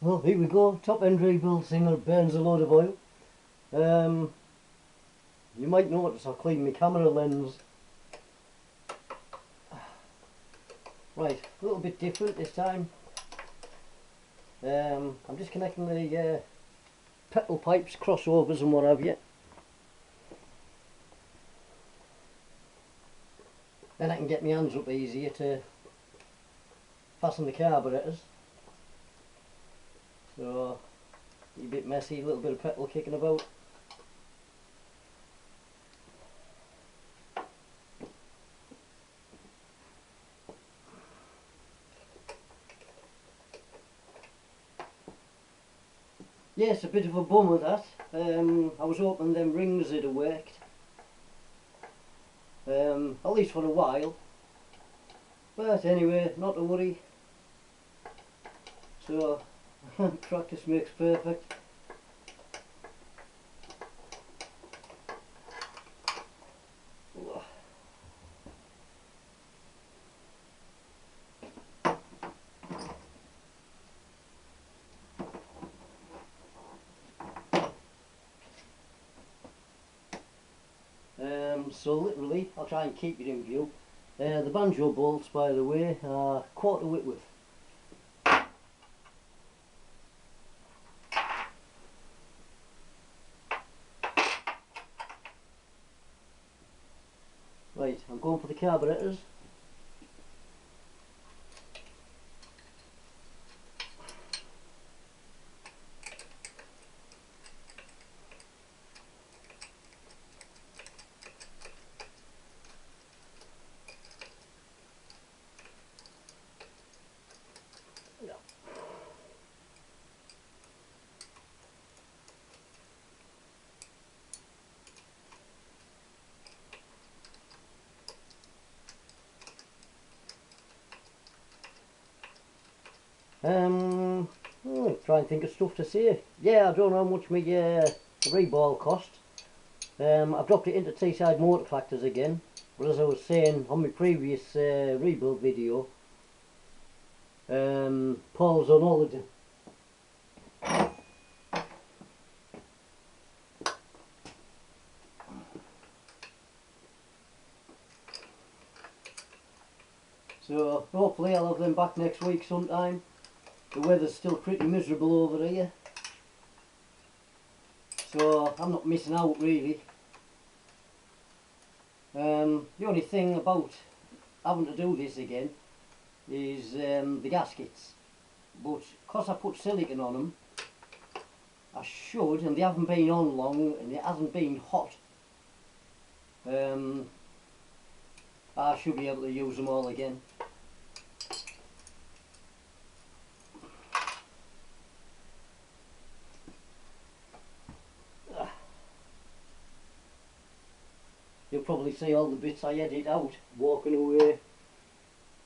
Well, here we go, top end rebuild thing that burns a load of oil. You might notice I cleaned my camera lens. Right, a little bit different this time. I'm just connecting the petrol pipes, crossovers and what have you. Then I can get my hands up easier to fasten the carburetors. So, a bit messy, a little bit of petrol kicking about. Yes, a bit of a bummer that. I was hoping them rings would have worked. At least for a while. But anyway, not to worry. So, practice makes perfect. So literally, I'll try and keep it in view. The banjo bolts, by the way, are quarter width. Right, I'm going for the carburetors. Try and think of stuff to say. Yeah, I don't know how much my reball cost. I've dropped it into Teesside motor factors again, but as I was saying on my previous rebuild video, Paul's on holiday. So hopefully I'll have them back next week sometime. The weather's still pretty miserable over here, so I'm not missing out really. The only thing about having to do this again is the gaskets, but because I put silicone on them, I should, and they haven't been on long and it hasn't been hot, I should be able to use them all again. You'll probably see all the bits I edit out, walking away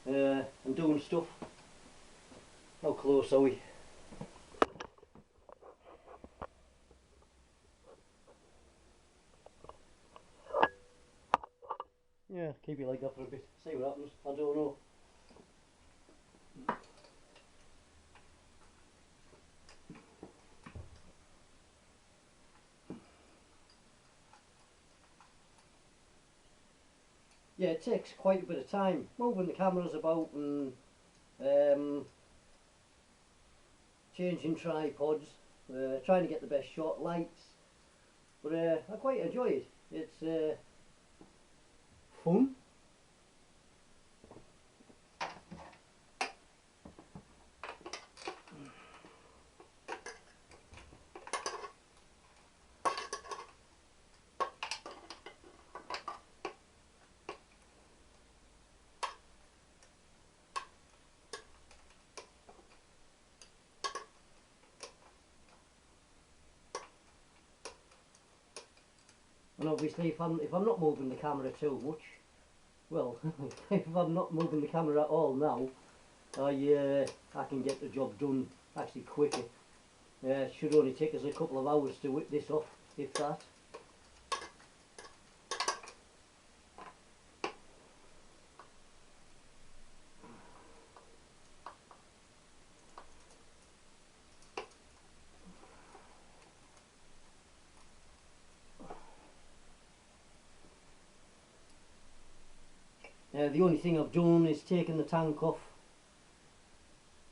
and doing stuff. How close are we? Yeah, keep it like that for a bit, see what happens, I don't know. Yeah, it takes quite a bit of time moving the cameras about and changing tripods, trying to get the best shot, lights, but I quite enjoy it. It's fun. And obviously if I'm not moving the camera too much, well, if I'm not moving the camera at all now, I can get the job done actually quicker. It should only take us a couple of hours to whip this off, if that. The only thing I've done is taken the tank off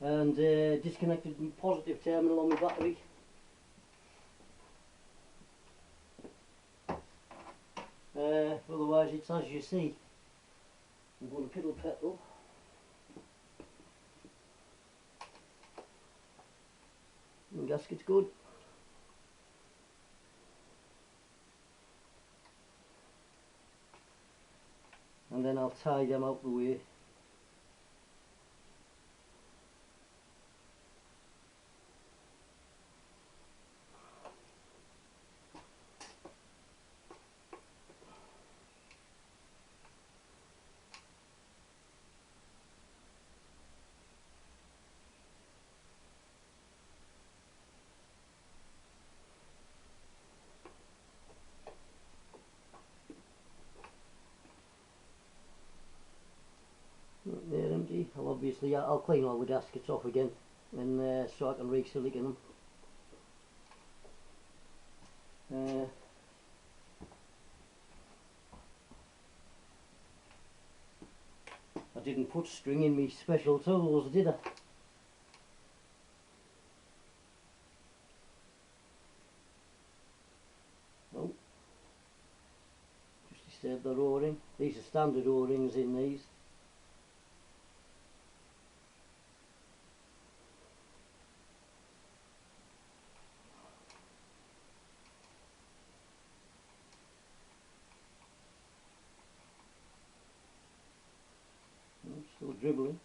and disconnected the positive terminal on the battery. Otherwise it's as you see. I'm going to piddle petrol. And gasket's good. And then I'll tie them out the way. They're empty. I'll clean all the gaskets off again, and so I can re-silicon them. I didn't put string in me special tools, did I? No. Just disturbed the O-ring. These are standard O-rings in these. Still dribbling.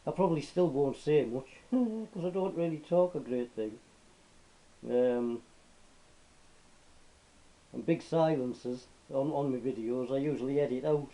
I probably still won't say much because I don't really talk a great deal. And big silences on my videos I usually edit out.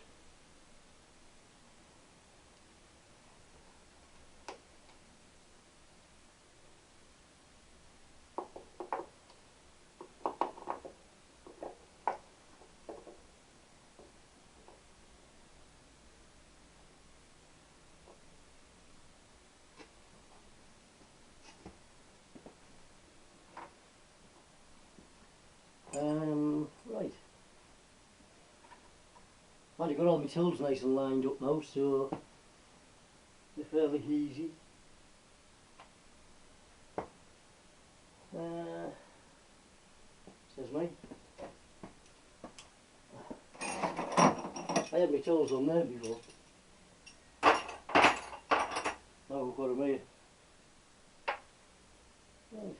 Right. I've got all my tools nice and lined up now, so they're fairly easy. Says me. I had my tools on there before. Now we've got them here. Right.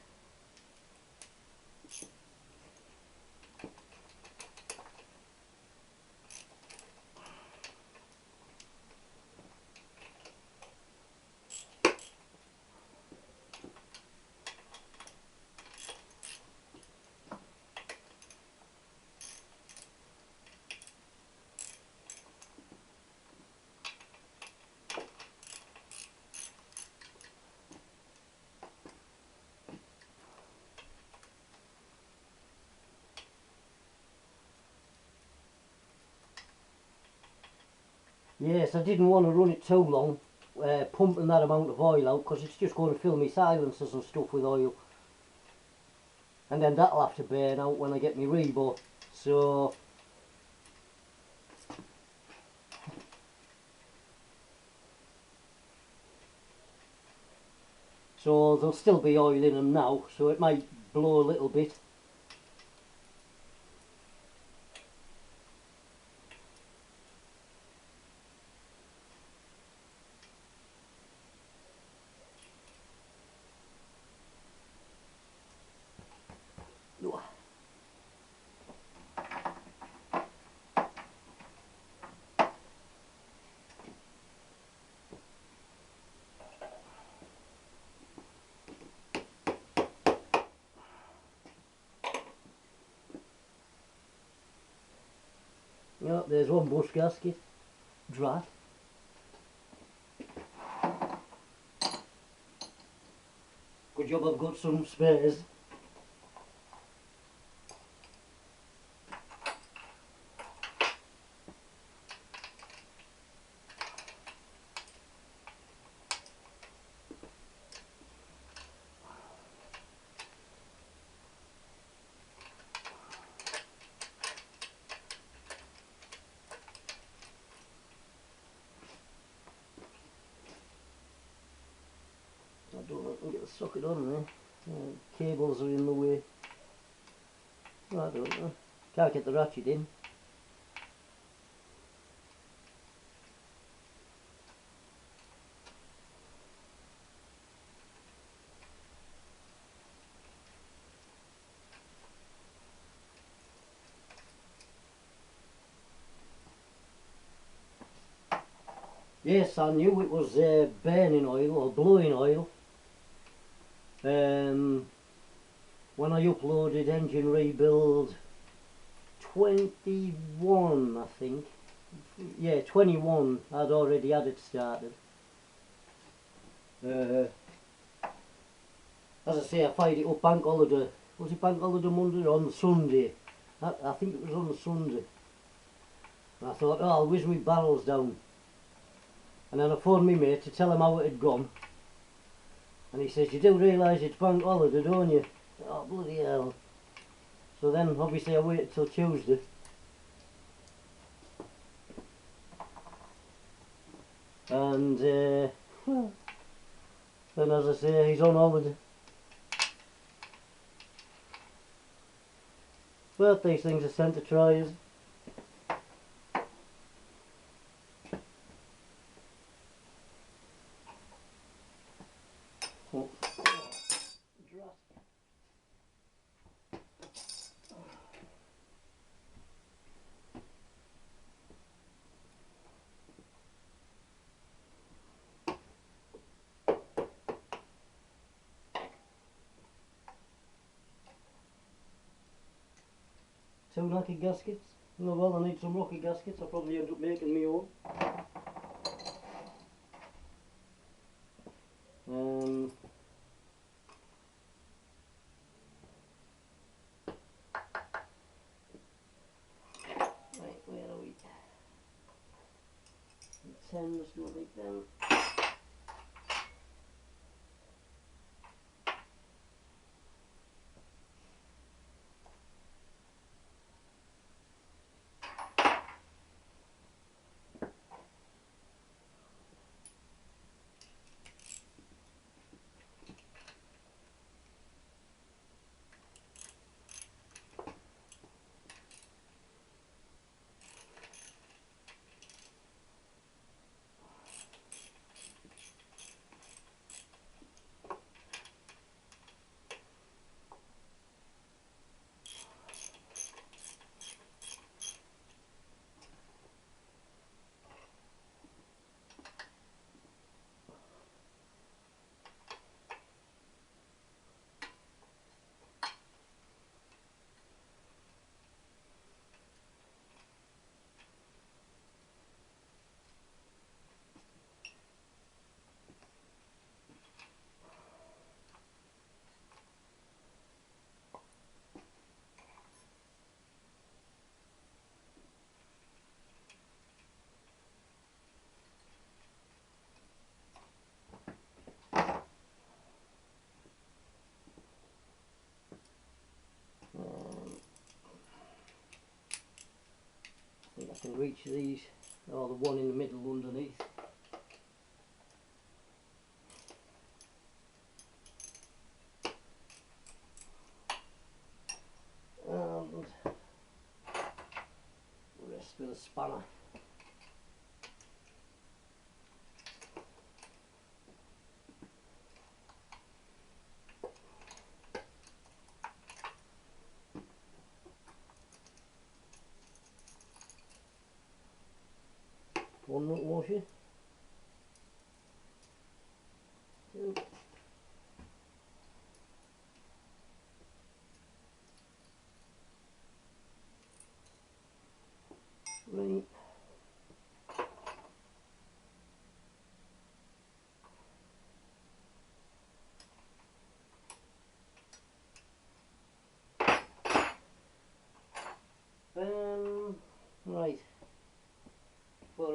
Yes, I didn't want to run it too long, pumping that amount of oil out, because it's just going to fill me silencers and stuff with oil. And then that'll have to burn out when I get my rebo. So there'll still be oil in them now, so it might blow a little bit. Yeah, there's one bush gasket, dry. Good job I've got some spares. I don't know if I can get the socket on there. Cables are in the way. I don't know. Can't get the ratchet in. Yes, I knew it was burning oil or blowing oil. When I uploaded engine rebuild 21, I think. Yeah, 21. I'd already had it started. As I say, I fired it up bank holiday. Was it bank holiday Monday or on Sunday? I think it was on the Sunday. And I thought, oh, I'll whiz my barrels down. And then I phoned my mate to tell him how it had gone. And he says, you do realise it's bank holiday, don't you? Oh, bloody hell. So then, obviously, I waited till Tuesday. And, then as I say, he's on holiday. But these things are sent to try us. Oh. Two rocket gaskets. Oh well, I need some rocket gaskets. I'll probably end up making my own. Right, where are we? 10, let's go like them. I think I can reach these, or the one in the middle underneath. And the rest with a spanner. One nut washer. Two. 3.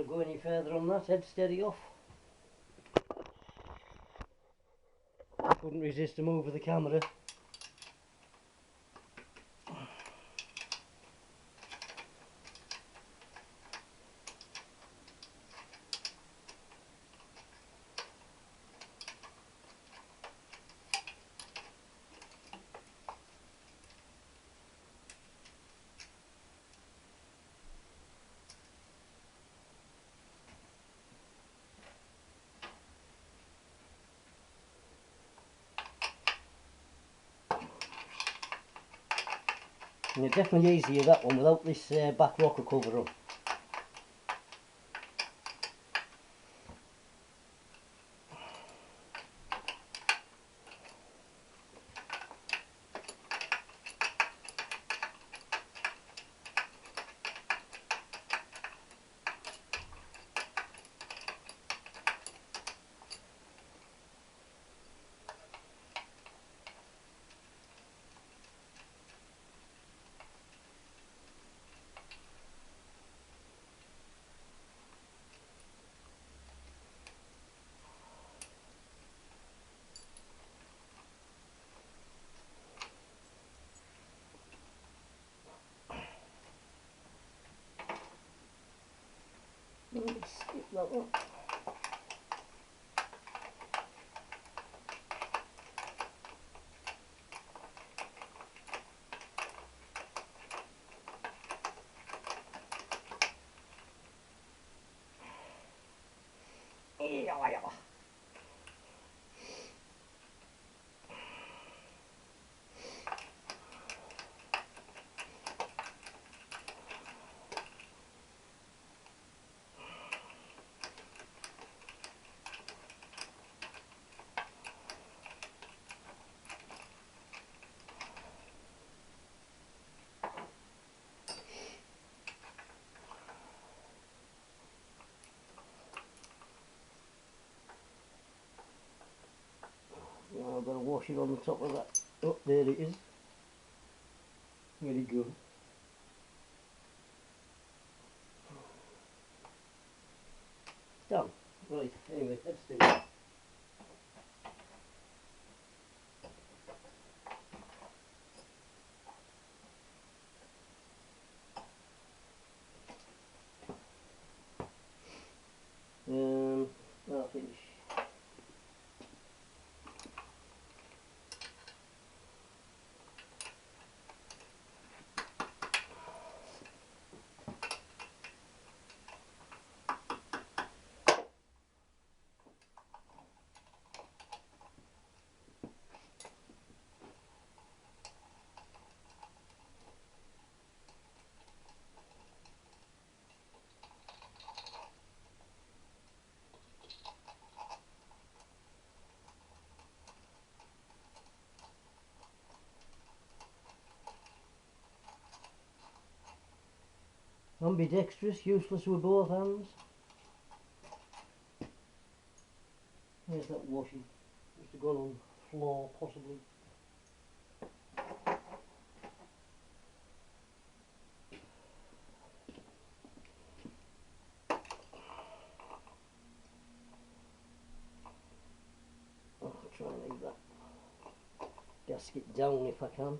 want to go any further on that, head steady off. Couldn't resist a move of the camera. And it's definitely easier that one without this back rocker cover on. Skip that one. Now I've got to wash it on the top of that. Oh, there it is. Very good. Done. Right, anyway, let's do it. I'll finish. Ambidextrous, useless with both hands. There's that washing. Must have gone on the floor, possibly. I'll try and leave that gasket down if I can.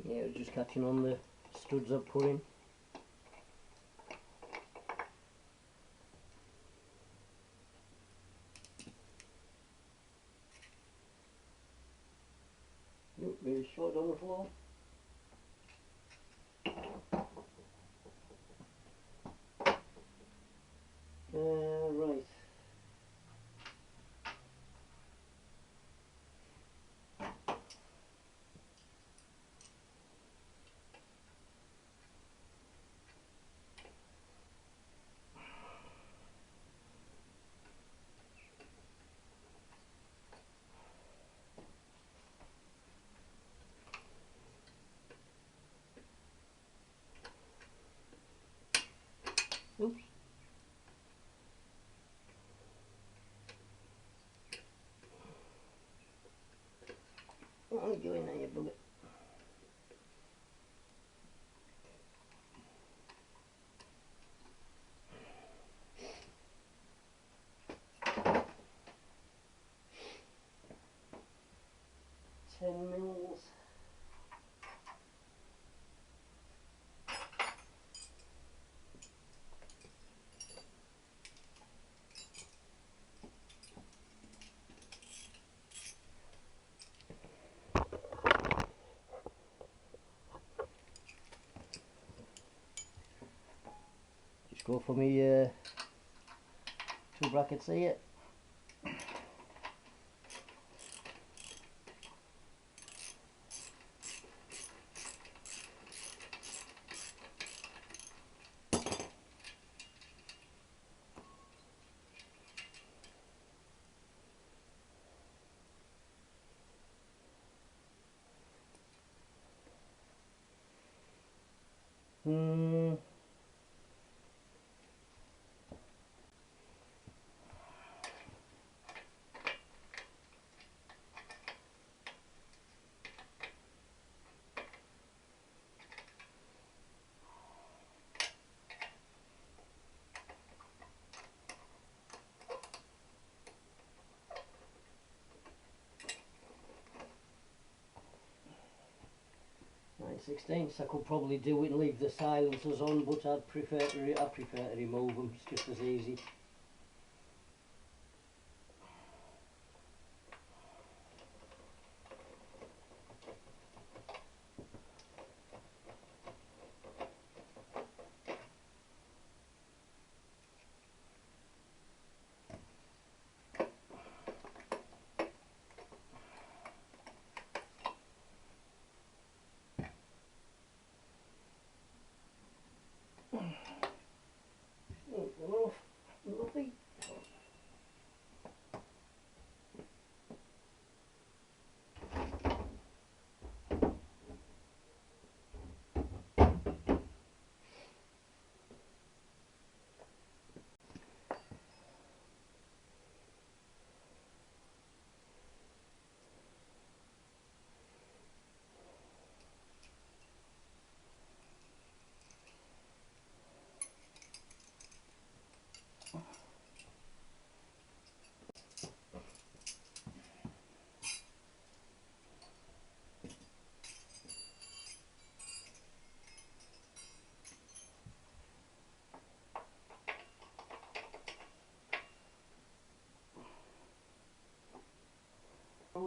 Yeah, just catching on the studs I've put in. Nope, very short on the floor. Right. go in there, you bugger. £10 Just go for me 2 brackets here. Hmm. I could probably do it and leave the silencers on, but I'd prefer to remove them. It's just as easy. Lovely.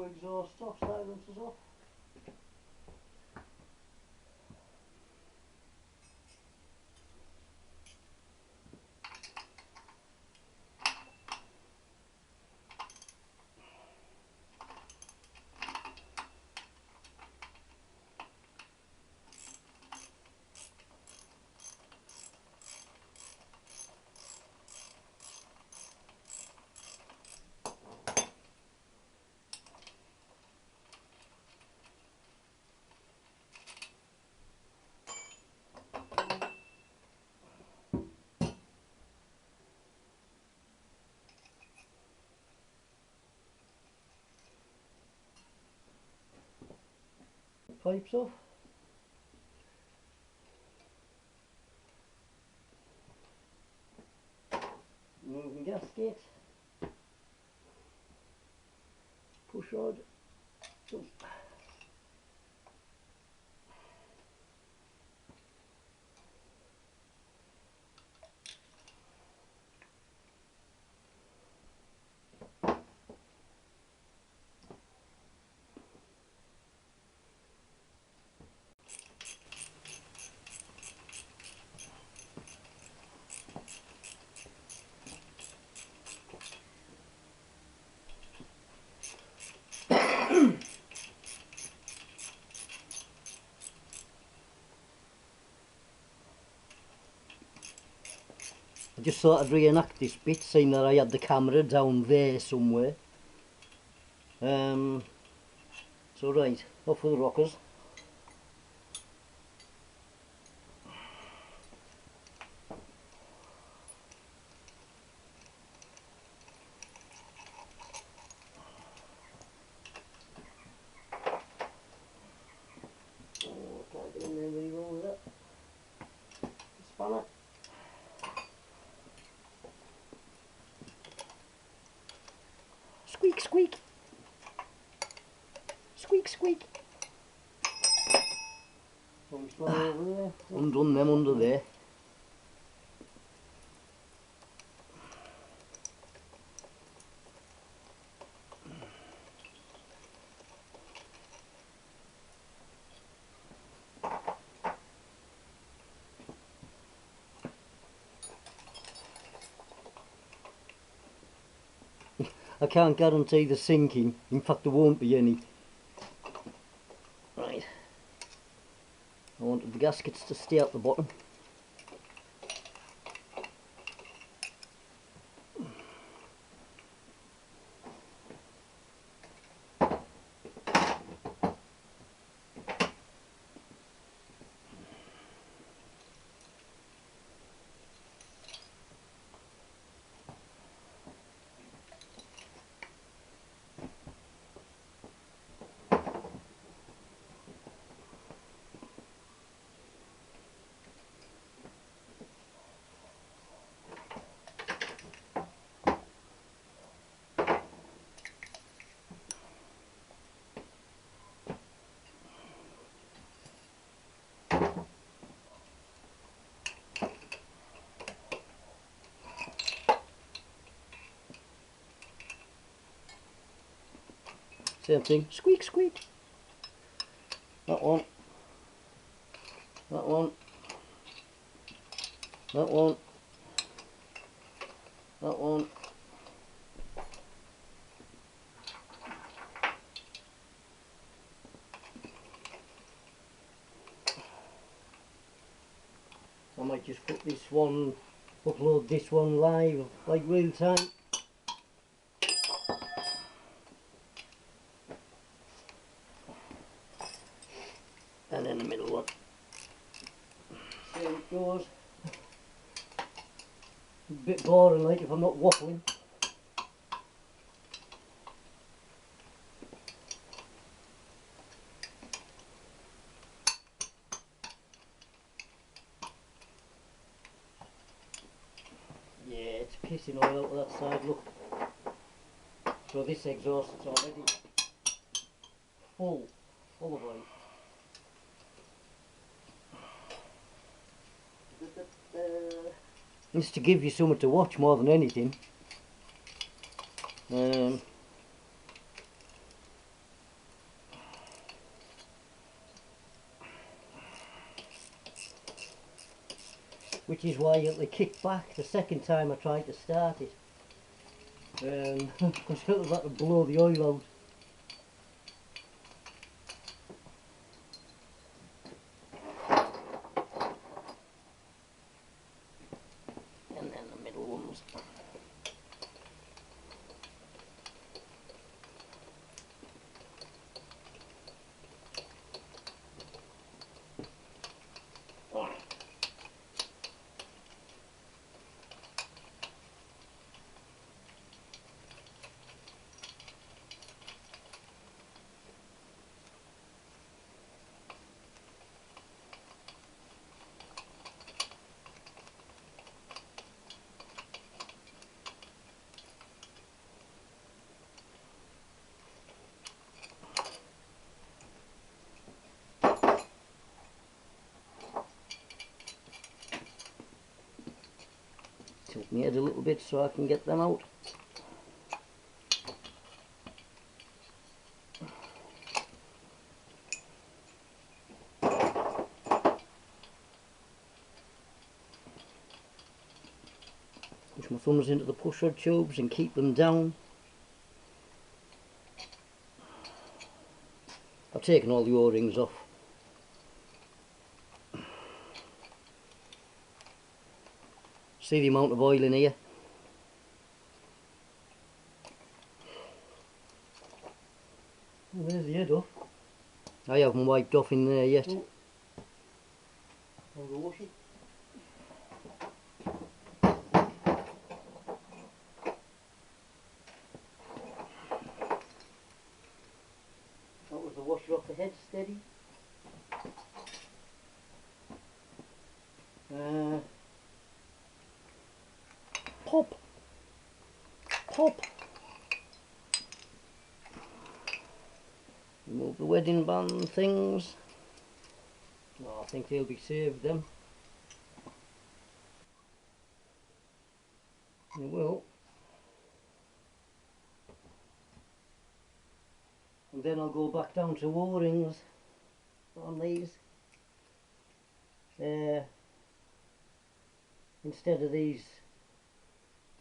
Exhaust off, silencers off. Pipes off. Moving gasket. Push rod. Oh. I just thought I'd reenact this bit, seeing that I had the camera down there somewhere. So right, off with the rockers. Squeak, squeak. Squeak, squeak. Undone them under there. I can't guarantee the sinking, in fact there won't be any. Right, I wanted the gaskets to stay at the bottom. Same thing, squeak, squeak. That one. That one. That one. That one. I might just put this one, upload this one live, like real time. And then the middle one. Same it goes. A bit boring like if I'm not waffling. Yeah, it's pissing oil out of that side, look. So this exhaust is already full of oil. It's to give you something to watch more than anything. Which is why it kicked back the second time I tried to start it. Because I was about to blow the oil out. And then the middle ones. Tilt my head a little bit so I can get them out. Push my thumbs into the push rod tubes and keep them down. I've taken all the O-rings off. See the amount of oil in here? Oh, there's the head off. I haven't wiped off in there yet. Oh. I'll go wash it. That was the washer off the head, steady. Pop! Pop! Remove the wedding band things. Oh, I think they'll be saved them. They will. And then I'll go back down to O-rings on these. Instead of these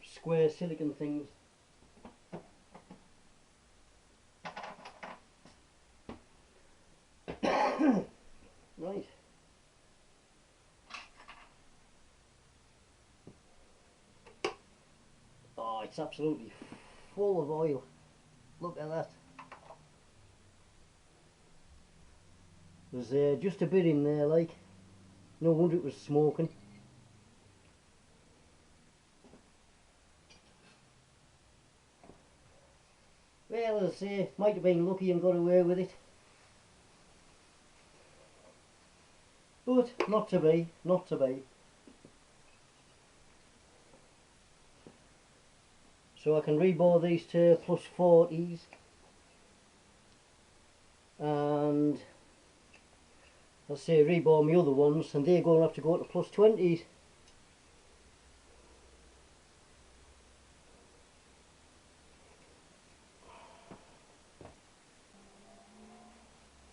square silicone things. Right. Oh, it's absolutely full of oil. Look at that. There's just a bit in there, like. No wonder it was smoking. Well, as I say, might have been lucky and got away with it. But not to be, not to be. So I can rebore these to plus 40s. And I'll say rebore my other ones, and they're going to have to go to plus 20s.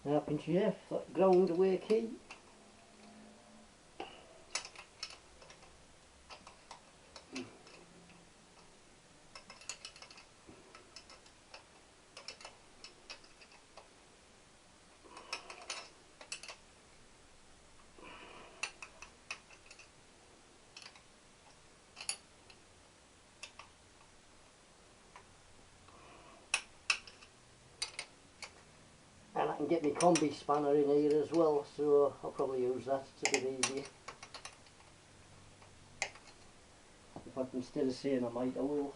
Now pinch F, that ground away key. And I can get my combi spanner in here as well, so I'll probably use that, it's a bit easier. In fact, instead of saying I might, I will.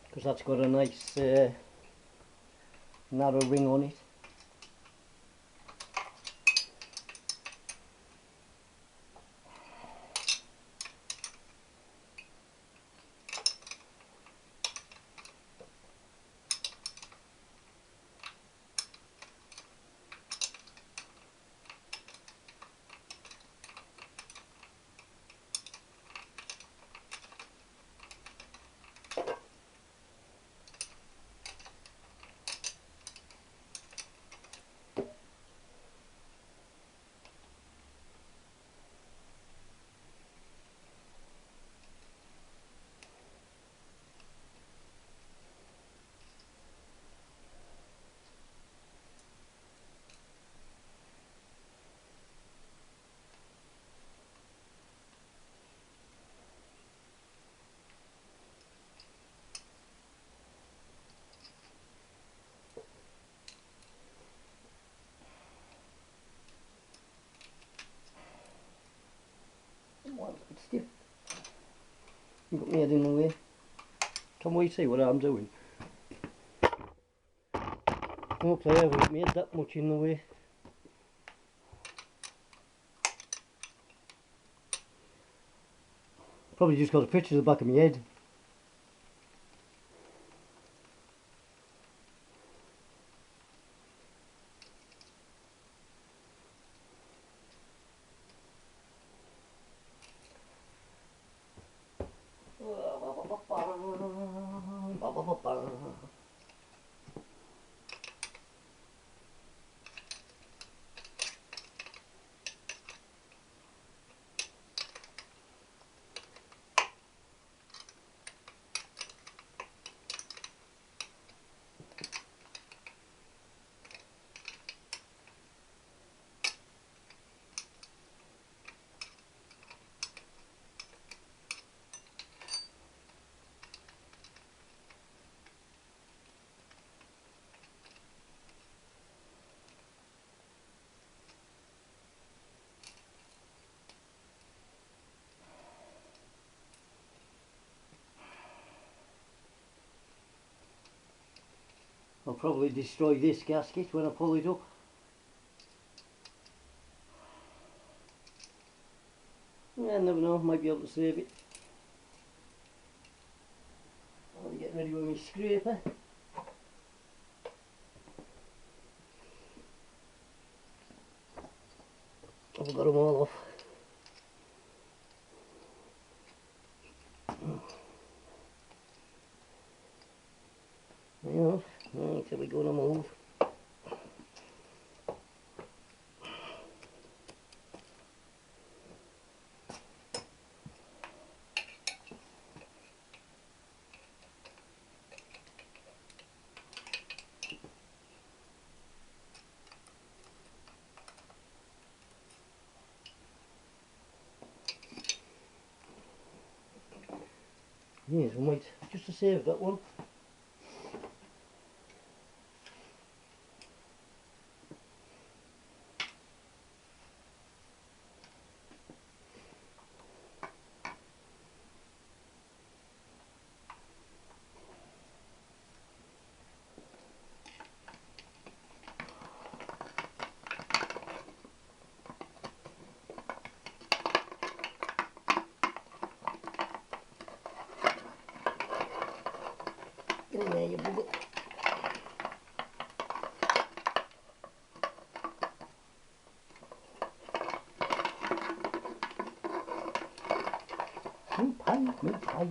Because that's got a nice narrow ring on it. Well, it's stiff. You've got my head in the way. Can we see what I'm doing? Hopefully I haven't made that much in the way. Probably just got a picture of the back of my head. I'll probably destroy this gasket when I pull it up. Yeah, never know, might be able to save it. get ready with my scraper. I've got them all off. Yeah, right, so we're going to move. Yes, we might just to save that one. Get in there, you bugger. Me pipe.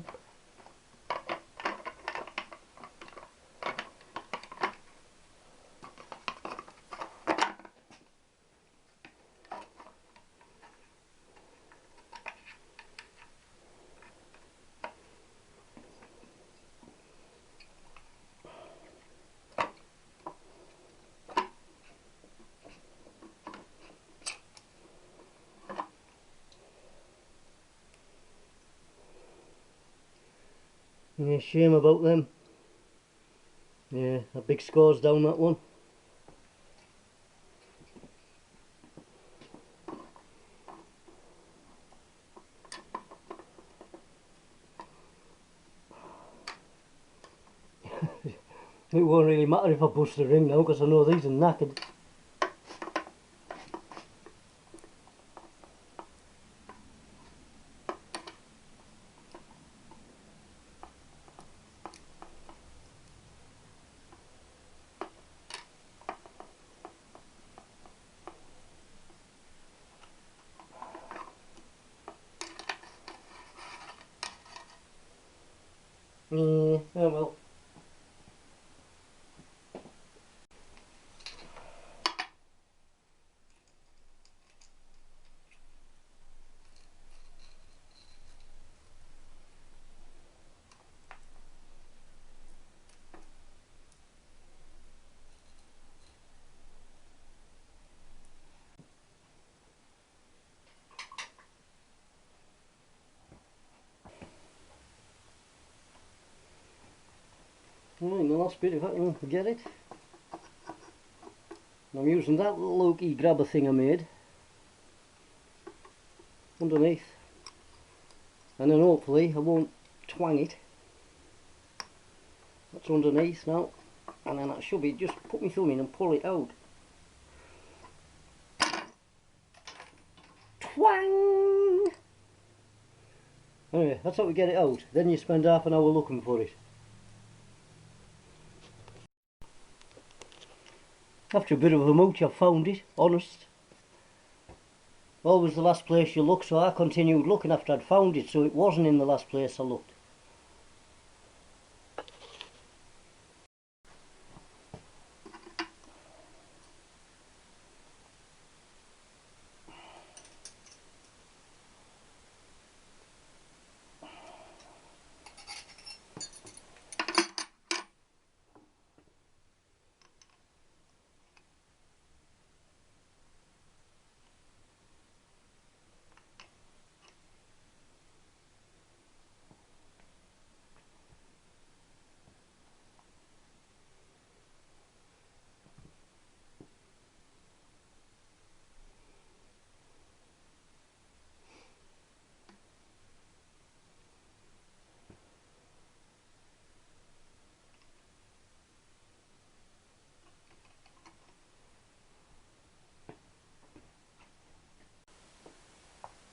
Yeah, shame about them. Yeah, a big score's down that one. It won't really matter if I bust the ring now because I know these are knackered. Yeah, oh well. Right, the last bit if I can get it. I'm using that little Loki grabber thing I made underneath, and then hopefully I won't twang it. That's underneath now, and then I should be just put my thumb in and pull it out. Twang! Anyway, that's how we get it out. Then you spend half an hour looking for it. After a bit of a mooch I found it, honest. Always the last place you look, so I continued looking after I'd found it, so it wasn't in the last place I looked.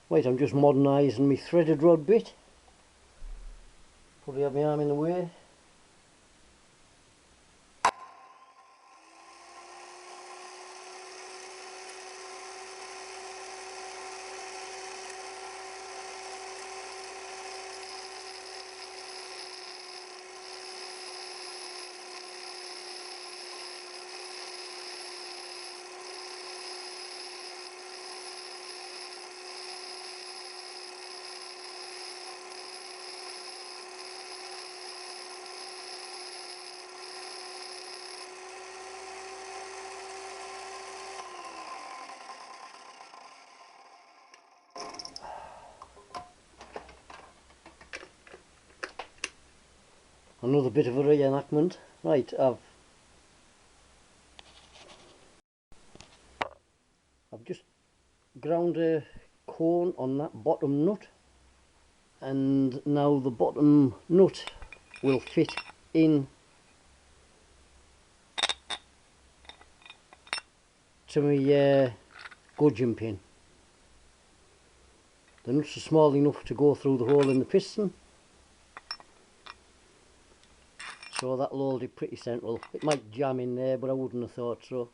Wait, I'm just modernising my threaded rod bit. Probably have my arm in the way. Another bit of a reenactment. Right, I've just ground a cone on that bottom nut, and now the bottom nut will fit in to my gudgeon pin. The nuts are small enough to go through the hole in the piston, so that'll hold it pretty central. It might jam in there, but I wouldn't have thought so,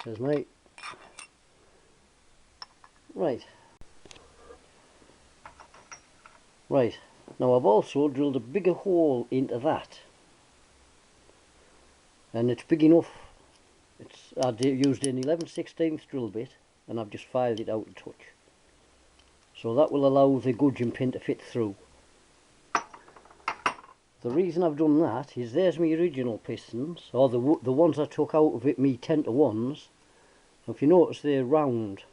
says mate. Right, now I've also drilled a bigger hole into that, and it's big enough. I've used an 11/16 drill bit, and I've just filed it out a touch, so that will allow the gudgeon pin to fit through. The reason I've done that is there's my original pistons, or the ones I took out of it, me 10-to-1s. If you notice, they're round,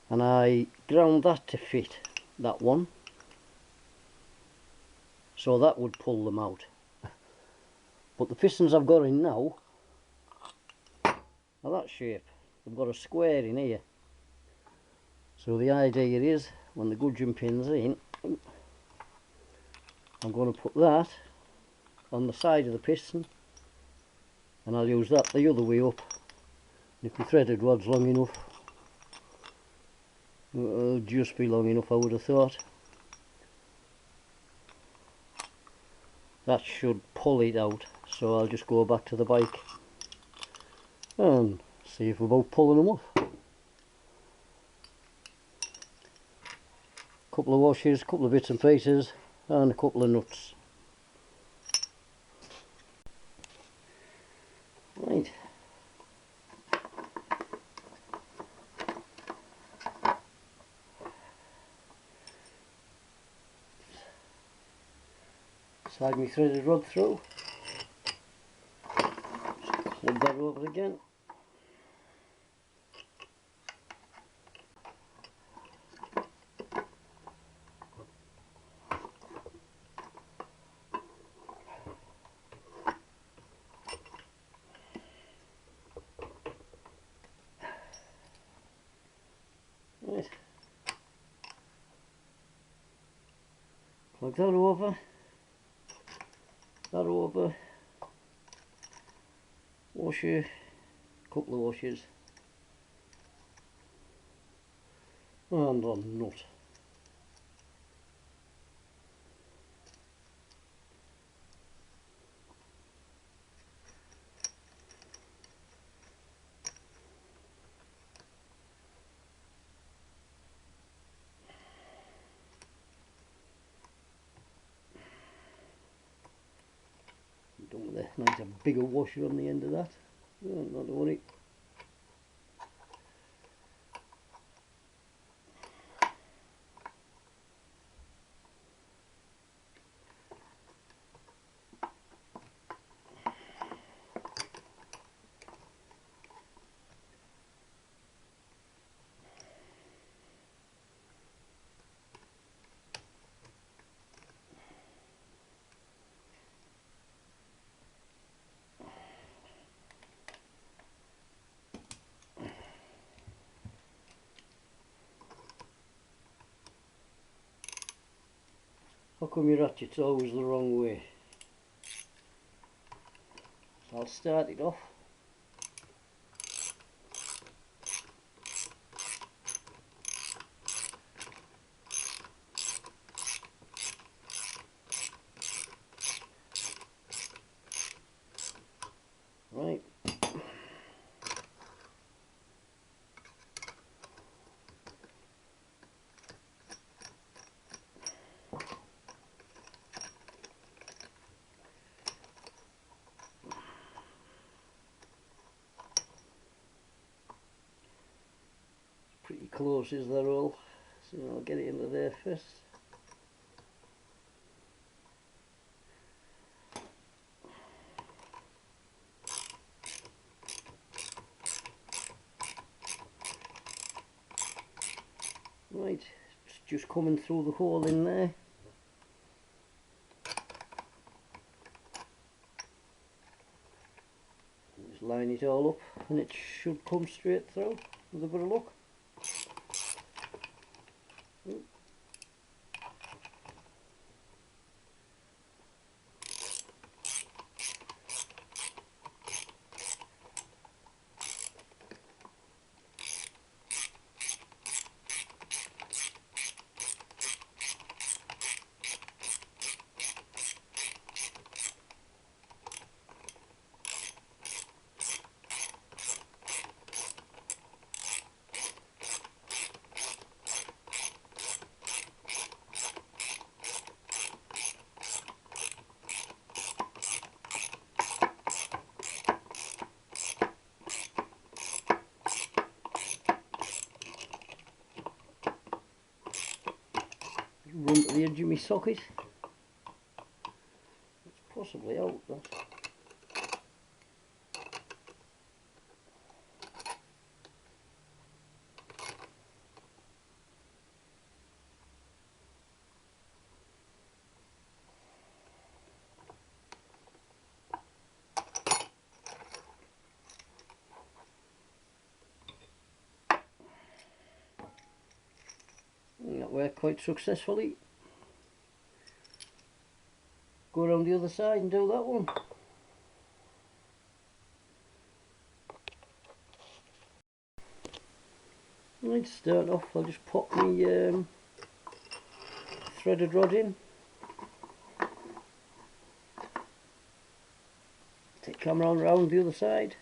and I ground that to fit that one, so that would pull them out. But the pistons I've got in now are that shape. They've got a square in here, so the idea is when the gudgeon pin's in, I'm going to put that on the side of the piston, and I'll use that the other way up. And if the threaded rod's long enough, it'll just be long enough, I would have thought. That should pull it out, so I'll just go back to the bike and see if we're both pulling them off. Couple of washers, couple of bits and pieces, and a couple of nuts. Right. Slide my threaded rod through. Flip that over again. Right. Plug that over. That over. Washer. Couple of washers. And a nut. Done with a nice bigger washer on the end of that. Not to worry. How come your ratchet's always the wrong way? So I'll start it off. Right. Pretty close, is that all? So I'll get it into there first. Right, it's just coming through the hole in there. line it all up and it should come straight through with a bit of luck. Run to the edge of my socket. It's possibly out, that. That worked quite successfully. Go around the other side and do that one. Right, to start off, I'll just pop my threaded rod in. Take camera on round the other side.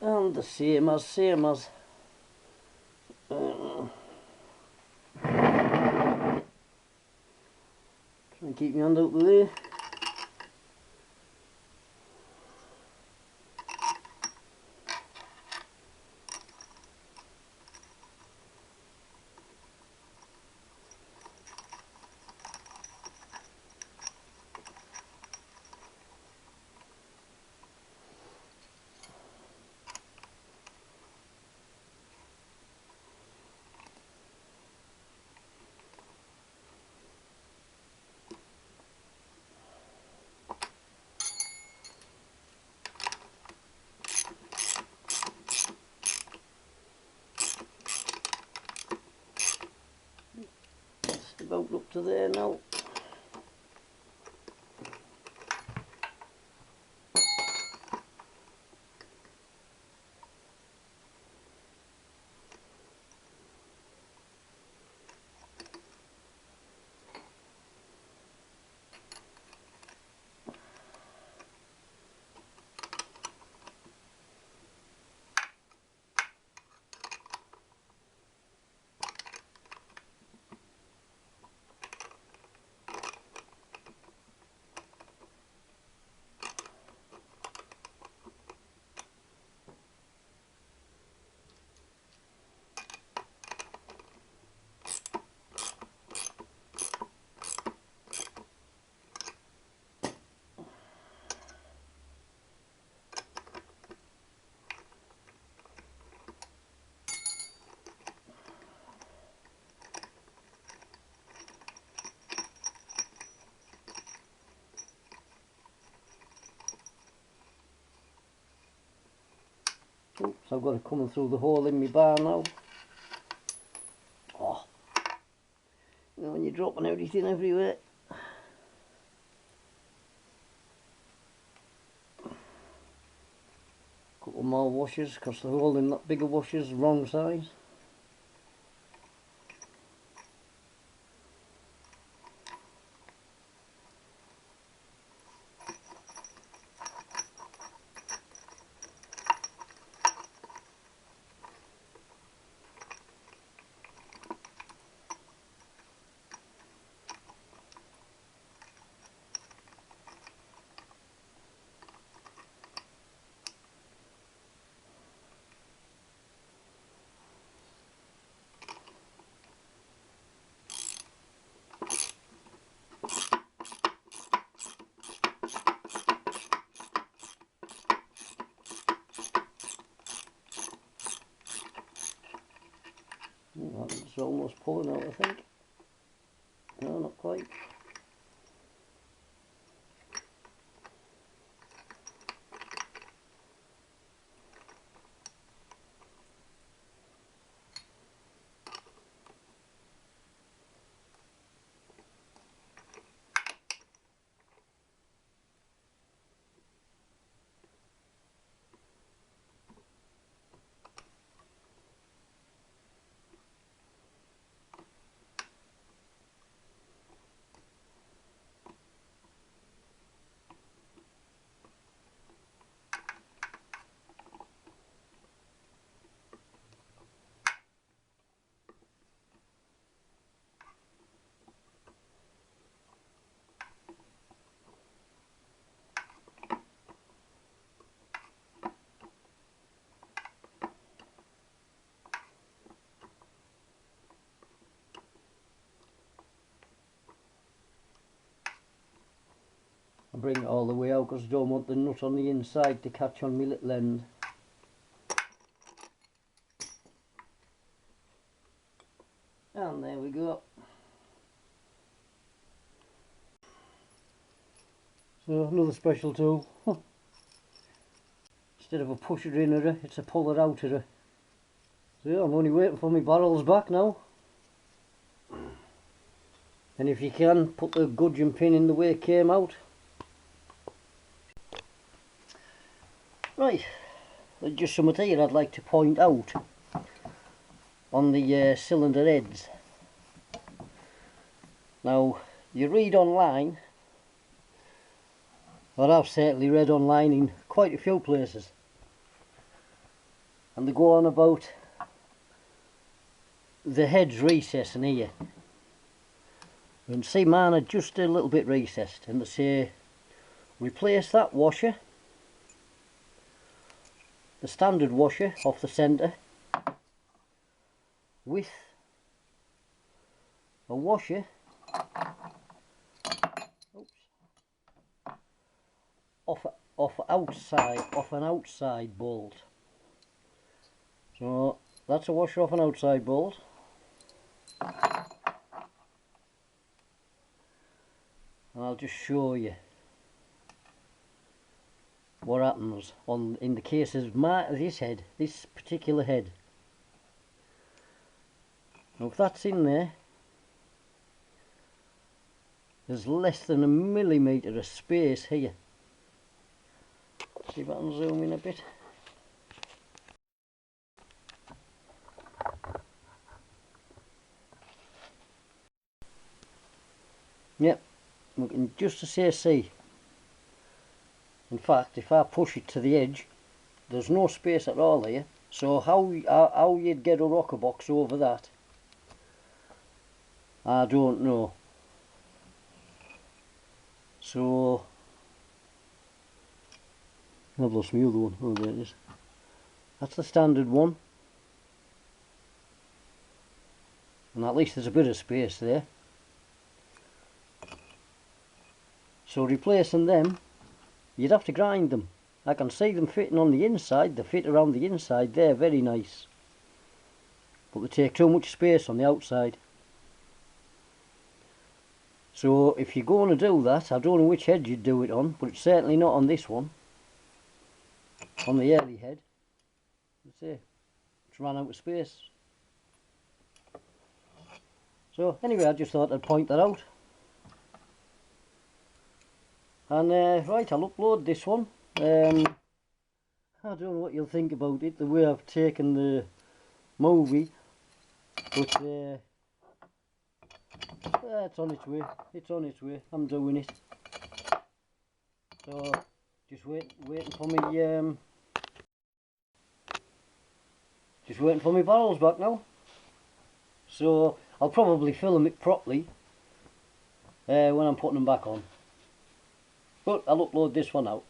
And the same as. Try and keep my hand out the way. About up to there now. Oops, I've got it coming through the hole in my bar now. Oh, you know when you're dropping everything everywhere. Couple more washers, because the hole in that bigger washer's wrong size. It's almost pulling out, I think. No, not quite. I bring it all the way out because I don't want the nut on the inside to catch on my little end. And there we go. So another special tool. Instead of a pusher in her, it's a puller out of her. So yeah, I'm only waiting for my barrels back now. And if you can, put the gudgeon pin in the way it came out. Right, there's just something here I'd like to point out on the cylinder heads. Now, you read online, or I've certainly read online in quite a few places, and they go on about the heads recessing here. And see, mine are just a little bit recessed, and they say replace that washer, the standard washer off the centre, with a washer off an outside bolt. So that's a washer off an outside bolt. And I'll just show you what happens in the case of this particular head. Now if that's in there, there's less than a millimetre of space here. See if I can zoom in a bit. Yep, we can just see. In fact, if I push it to the edge, there's no space at all here. So how you'd get a rocker box over that, I don't know. So I've lost my other one. Oh, there it is. That's the standard one, and at least there's a bit of space there. So replacing them, you'd have to grind them. I can see them fitting on the inside. They fit around the inside there, very nice, but they take too much space on the outside. So if you're going to do that, I don't know which head you'd do it on, but it's certainly not on this one. On the early head, let's see, it's run out of space. So anyway, I just thought I'd point that out. And right, I'll upload this one. I don't know what you'll think about it, the way I've taken the movie, but it's on its way. It's on its way. I'm doing it. So just waiting for me. Just waiting for my barrels back now. So I'll probably film it properly when I'm putting them back on. But I'll upload this one out.